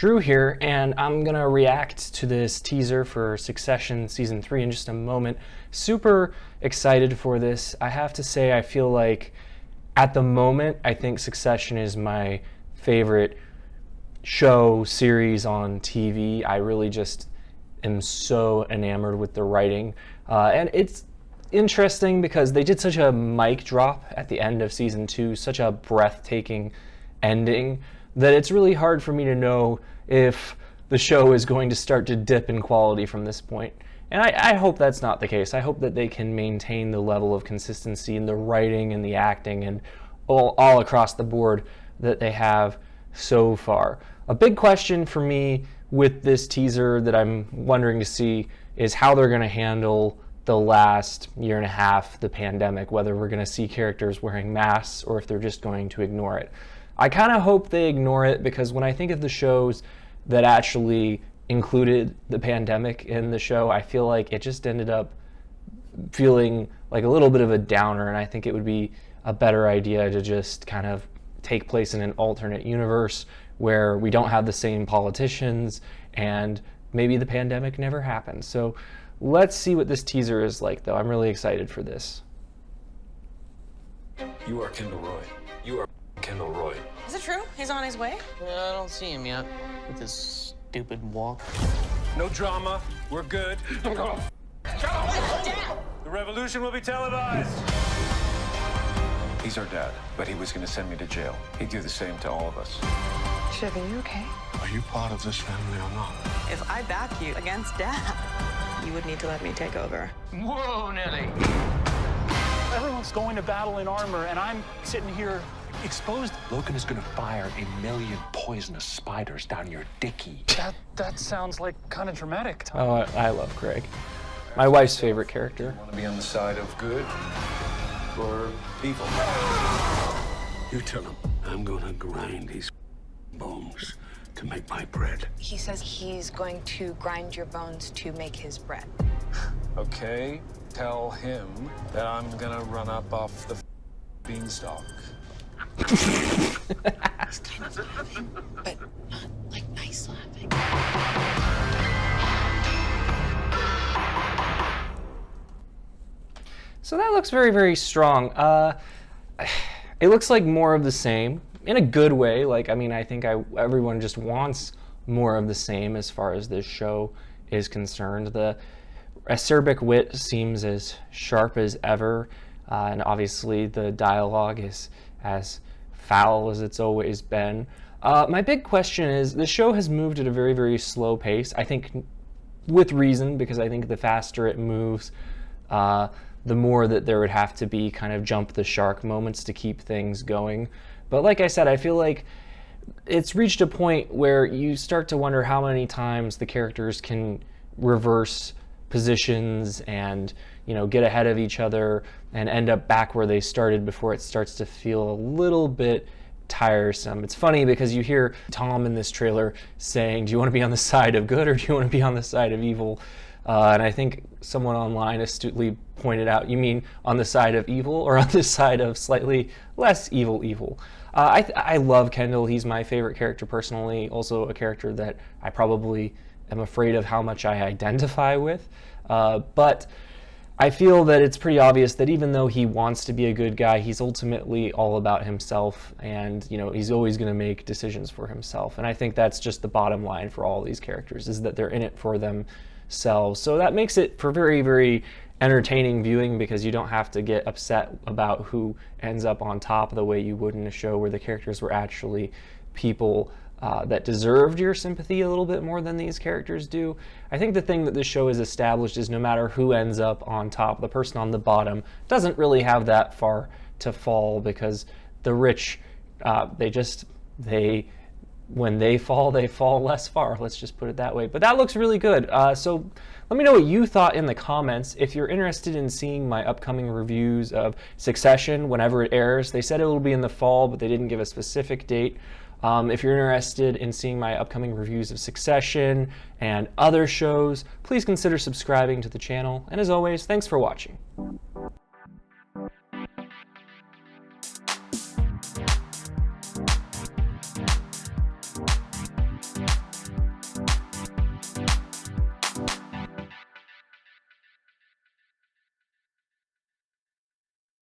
Drew here, and I'm gonna react to this teaser for Succession Season 3 in just a moment. Super excited for this. I have to say, I feel like at the moment, I think Succession is my favorite show, series on TV. I really just am so enamored with the writing. And it's interesting because they did such a mic drop at the end of Season 2, such a breathtaking ending, that it's really hard for me to know if the show is going to start to dip in quality from this point. And I hope that's not the case. I hope that they can maintain the level of consistency in the writing and the acting and all across the board that they have so far. A big question for me with this teaser that I'm wondering to see is how they're going to handle the last year and a half, the pandemic, whether we're going to see characters wearing masks or if they're just going to ignore it. I kind of hope they ignore it, because when I think of the shows that actually included the pandemic in the show, I feel like it just ended up feeling like a little bit of a downer, and I think it would be a better idea to just kind of take place in an alternate universe where we don't have the same politicians and maybe the pandemic never happened. So let's see what this teaser is like, though. I'm really excited for this. You are Kendall Roy. You are Kendall Roy. Is it true? He's on his way? I don't see him yet. With his stupid walk. No drama. We're good. Dad! The revolution will be televised. He's our dad, but he was going to send me to jail. He'd do the same to all of us. Shiv, are you okay? Are you part of this family or not? If I back you against Dad, you would need to let me take over. Whoa, Nelly. Everyone's going to battle in armor, and I'm sitting here exposed. Logan is gonna fire 1,000,000 poisonous spiders down your dicky. That sounds like kind of dramatic. Oh, I love Craig. My wife's favorite character. Want to be on the side of good or evil? You tell him I'm gonna grind these bones to make my bread. He says he's going to grind your bones to make his bread. Okay, tell him that I'm going to run up off the beanstalk. But not like nice laughing. So that looks very, very strong. It looks like more of the same, in a good way. Like, I mean, I think everyone just wants more of the same as far as this show is concerned. The acerbic wit seems as sharp as ever, and obviously the dialogue is as foul as it's always been. My big question is, the show has moved at a very, very slow pace. I think with reason, because I think the faster it moves, the more that there would have to be kind of jump the shark moments to keep things going. But like I said, I feel like it's reached a point where you start to wonder how many times the characters can reverse positions and, you know, get ahead of each other and end up back where they started before it starts to feel a little bit tiresome. It's funny because you hear Tom in this trailer saying, do you want to be on the side of good or do you want to be on the side of evil? And I think someone online astutely pointed out, you mean on the side of evil or on the side of slightly less evil? I love Kendall. He's my favorite character personally. Also a character that I probably am afraid of how much I identify with. But I feel that it's pretty obvious that even though he wants to be a good guy, he's ultimately all about himself, and, you know, he's always going to make decisions for himself. And I think that's just the bottom line for all these characters, is that they're in it for themselves. So that makes it for very, very entertaining viewing, because you don't have to get upset about who ends up on top the way you would in a show where the characters were actually people that deserved your sympathy a little bit more than these characters do. I think the thing that this show has established is no matter who ends up on top, the person on the bottom doesn't really have that far to fall, because the rich, when they fall less far. Let's just put it that way. But that looks really good. So let me know what you thought in the comments. If you're interested in seeing my upcoming reviews of Succession whenever it airs, they said it will be in the fall, but they didn't give a specific date. If you're interested in seeing my upcoming reviews of Succession and other shows, please consider subscribing to the channel. And as always, thanks for watching.